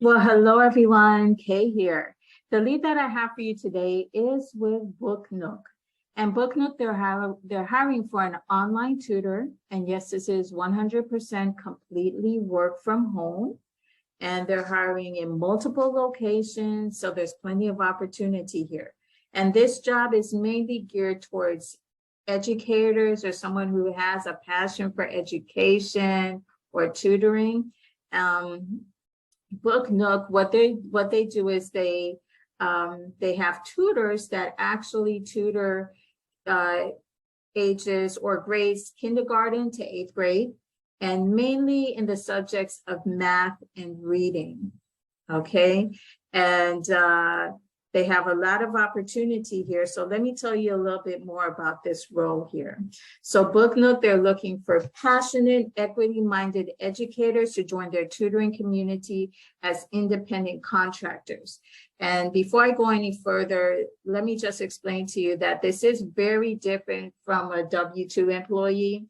Well, hello everyone, Kay here. The lead that I have for you today is with BOOKNOOK. And BOOKNOOK, they're hiring for an online tutor. And yes, this is 100% completely work from home. And they're hiring in multiple locations, so there's plenty of opportunity here. And this job is mainly geared towards educators or someone who has a passion for education or tutoring. BOOKNOOK, what they do is they have tutors that actually tutor ages or grades kindergarten to 8th grade, and mainly in the subjects of math and reading. Okay, and they have a lot of opportunity here. So let me tell you a little bit more about this role here. So BOOKNOOK, they're looking for passionate, equity-minded educators to join their tutoring community as independent contractors. And before I go any further, let me just explain to you that this is very different from a W-2 employee.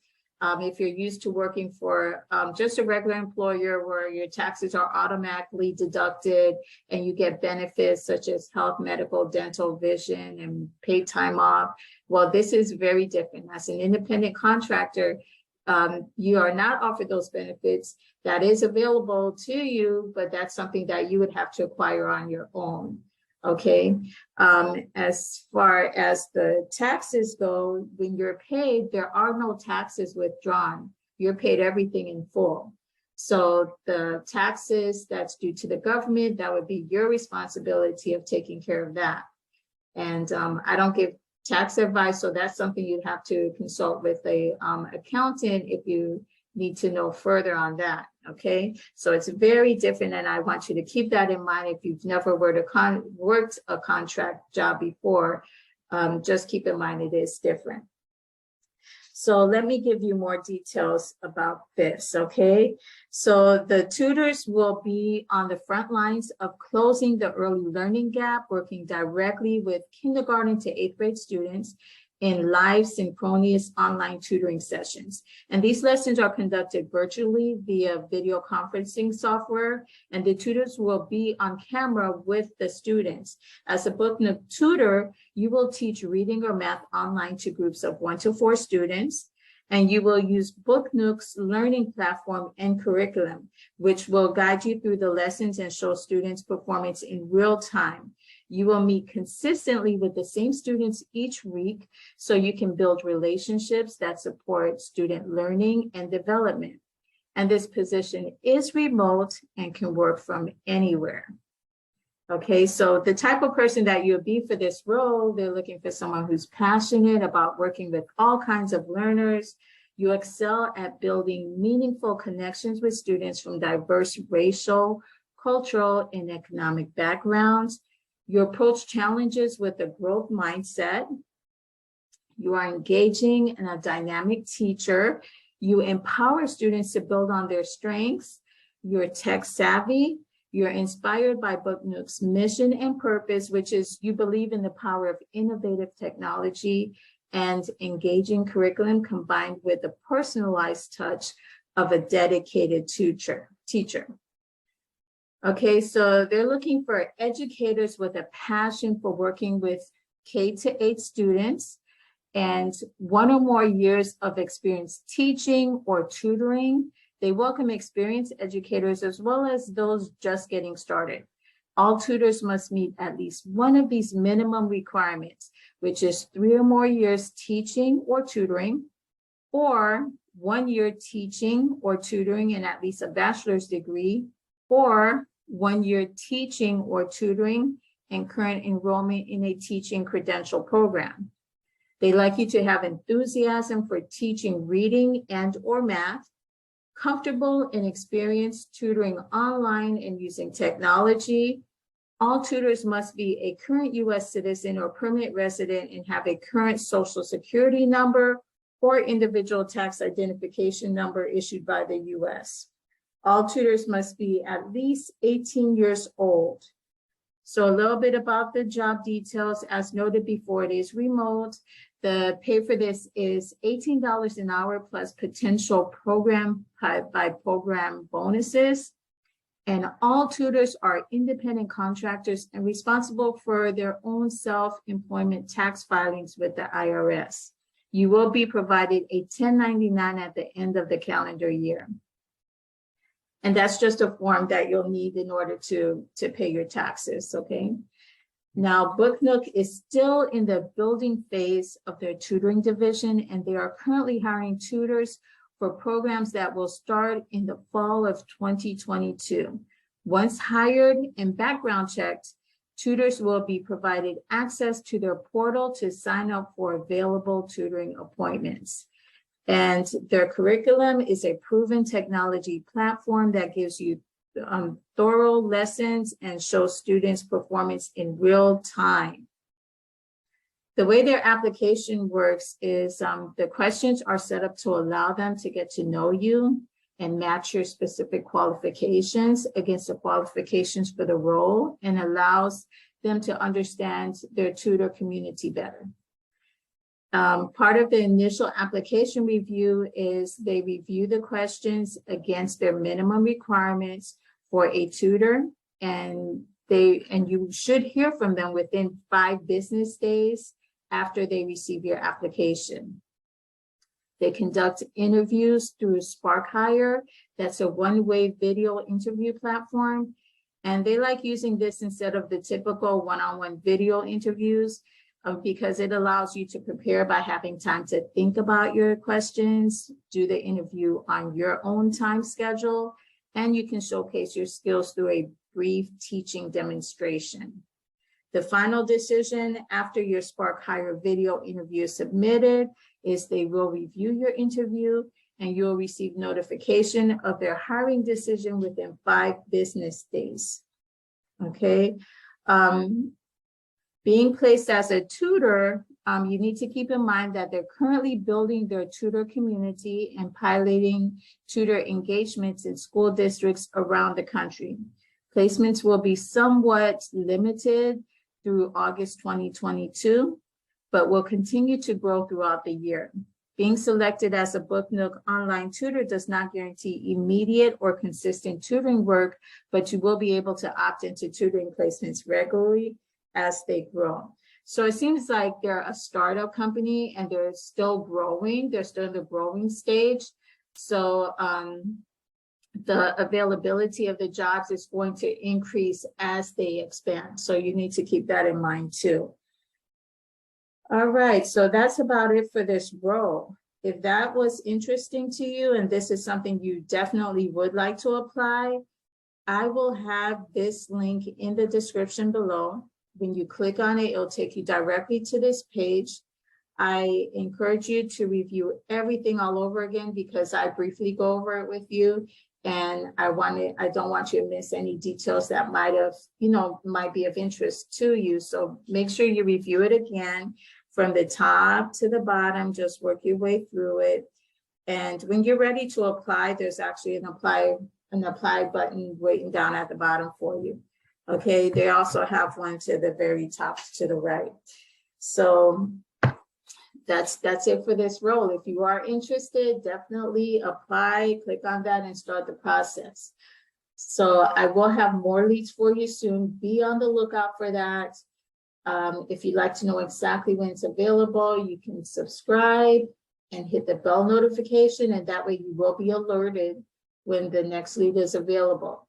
If you're used to working for just a regular employer where your taxes are automatically deducted and you get benefits such as health, medical, dental, vision, and paid time off, well, this is very different. As an independent contractor, you are not offered those benefits. That is available to you, but that's something that you would have to acquire on your own. Okay, as far as the taxes go, when you're paid, there are no taxes withdrawn. You're paid everything in full. So the taxes that's due to the government, that would be your responsibility of taking care of that. And I don't give tax advice, so that's something you'd have to consult with a accountant if you need to know further on that. Okay, so it's very different, and I want you to keep that in mind. If you've never worked a contract job before, just keep in mind it is different. So let me give you more details about this, okay? So the tutors will be on the front lines of closing the early learning gap, working directly with kindergarten to 8th grade students in live synchronous online tutoring sessions. And these lessons are conducted virtually via video conferencing software, and the tutors will be on camera with the students. As a BOOKNOOK tutor, you will teach reading or math online to groups of 1 to 4 students, and you will use BOOKNOOK's learning platform and curriculum, which will guide you through the lessons and show students' performance in real time. You will meet consistently with the same students each week, so you can build relationships that support student learning and development. And this position is remote and can work from anywhere. Okay, so the type of person that you'll be for this role, they're looking for someone who's passionate about working with all kinds of learners. You excel at building meaningful connections with students from diverse racial, cultural, and economic backgrounds. You approach challenges with a growth mindset. You are engaging and a dynamic teacher. You empower students to build on their strengths. You're tech savvy. You're inspired by BOOKNOOK's mission and purpose, which is you believe in the power of innovative technology and engaging curriculum combined with the personalized touch of a dedicated teacher. Okay, so they're looking for educators with a passion for working with K-8 students and 1 or more years of experience teaching or tutoring. They welcome experienced educators as well as those just getting started. All tutors must meet at least one of these minimum requirements, which is 3 or more years teaching or tutoring, or 1 year teaching or tutoring and at least a bachelor's degree, or 1 year teaching or tutoring and current enrollment in a teaching credential program. They like you to have enthusiasm for teaching reading and or math, comfortable and experienced tutoring online and using technology. All tutors must be a current U.S. citizen or permanent resident and have a current social security number or individual tax identification number issued by the U.S. All tutors must be at least 18 years old. So a little bit about the job details. As noted before, it is remote. The pay for this is $18 an hour plus potential program by program bonuses. And all tutors are independent contractors and responsible for their own self-employment tax filings with the IRS. You will be provided a 1099 at the end of the calendar year. And that's just a form that you'll need in order to pay your taxes, okay? Now, BOOKNOok is still in the building phase of their tutoring division, and they are currently hiring tutors for programs that will start in the fall of 2022. Once hired and background checked, tutors will be provided access to their portal to sign up for available tutoring appointments. And their curriculum is a proven technology platform that gives you thorough lessons and shows students' performance in real time. The way their application works is the questions are set up to allow them to get to know you and match your specific qualifications against the qualifications for the role, and allows them to understand their tutor community better. Part of the initial application review is they review the questions against their minimum requirements for a tutor, and you should hear from them within 5 business days after they receive your application. They conduct interviews through SparkHire. That's a one-way video interview platform. And they like using this instead of the typical one-on-one video interviews because it allows you to prepare by having time to think about your questions, do the interview on your own time schedule, and you can showcase your skills through a brief teaching demonstration. The final decision after your SparkHire video interview is submitted is they will review your interview, and you'll receive notification of their hiring decision within 5 business days. Okay. Being placed as a tutor, you need to keep in mind that they're currently building their tutor community and piloting tutor engagements in school districts around the country. Placements will be somewhat limited through August 2022, but will continue to grow throughout the year. Being selected as a BOOKNOok online tutor does not guarantee immediate or consistent tutoring work, but you will be able to opt into tutoring placements regularly as they grow. So it seems like they're a startup company and they're still growing. They're still in the growing stage. So the availability of the jobs is going to increase as they expand. So you need to keep that in mind too. All right, so that's about it for this role. If that was interesting to you and this is something you definitely would like to apply, I will have this link in the description below. When you click on it, it'll take you directly to this page. I encourage you to review everything all over again because I briefly go over it with you. And I don't want you to miss any details that might be of interest to you. So make sure you review it again from the top to the bottom, just work your way through it. And when you're ready to apply, there's actually an apply button waiting down at the bottom for you. Okay, they also have one to the very top to the right. So that's it for this role. If you are interested, definitely apply, click on that and start the process. So I will have more leads for you soon. Be on the lookout for that. If you'd like to know exactly when it's available, you can subscribe and hit the bell notification, and that way you will be alerted when the next lead is available.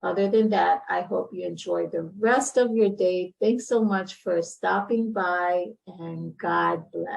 Other than that, I hope you enjoy the rest of your day. Thanks so much for stopping by, and God bless.